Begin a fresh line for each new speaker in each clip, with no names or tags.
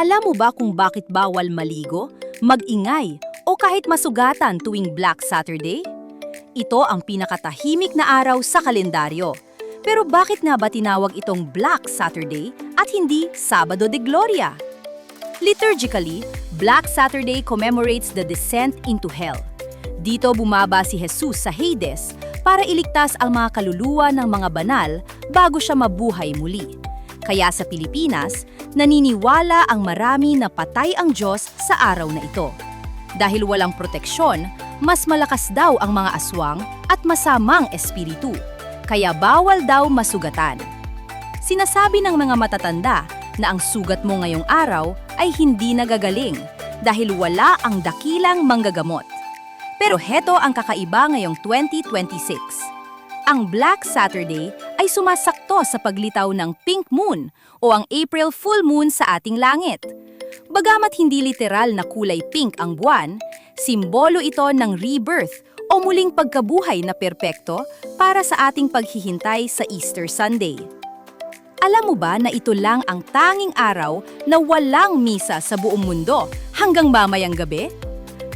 Alam mo ba kung bakit bawal maligo, mag-ingay, o kahit masugatan tuwing Black Saturday? Ito ang pinakatahimik na araw sa kalendaryo. Pero bakit nga ba tinawag itong Black Saturday at hindi Sabado de Gloria? Liturgically, Black Saturday commemorates the descent into hell. Dito bumaba si Jesus sa Hades para iligtas ang mga kaluluwa ng mga banal bago siya mabuhay muli. Kaya sa Pilipinas, naniniwala ang marami na patay ang Diyos sa araw na ito. Dahil walang proteksyon, mas malakas daw ang mga aswang at masamang espiritu. Kaya bawal daw masugatan. Sinasabi ng mga matatanda na ang sugat mo ngayong araw ay hindi nagagaling dahil wala ang dakilang manggagamot. Pero heto ang kakaiba ngayong 2026. Ang Black Saturday ay sumasakto sa paglitaw ng pink moon o ang April full moon sa ating langit. Bagamat hindi literal na kulay pink ang buwan, simbolo ito ng rebirth o muling pagkabuhay na perpekto para sa ating paghihintay sa Easter Sunday. Alam mo ba na ito lang ang tanging araw na walang misa sa buong mundo hanggang mamayang gabi?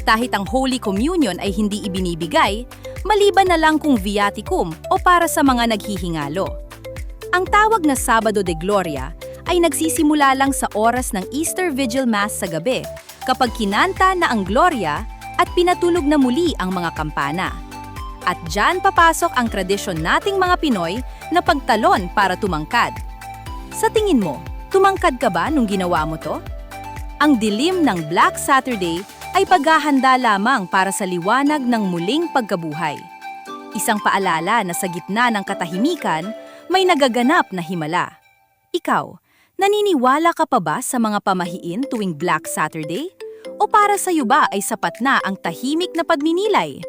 Kahit ang Holy Communion ay hindi ibinibigay, maliban na lang kung viaticum o para sa mga naghihingalo. Ang tawag na Sabado de Gloria ay nagsisimula lang sa oras ng Easter Vigil Mass sa gabi kapag kinanta na ang Gloria at pinatulog na muli ang mga kampana. At dyan papasok ang tradisyon nating mga Pinoy na pagtalon para tumangkad. Sa tingin mo, tumangkad ka ba nung ginawa mo to? Ang dilim ng Black Saturday ay paghahanda lamang para sa liwanag ng muling pagkabuhay. Isang paalala na sa gitna ng katahimikan, may nagaganap na himala. Ikaw, naniniwala ka pa ba sa mga pamahiin tuwing Black Saturday? O para sa iyo ba ay sapat na ang tahimik na pagninilay?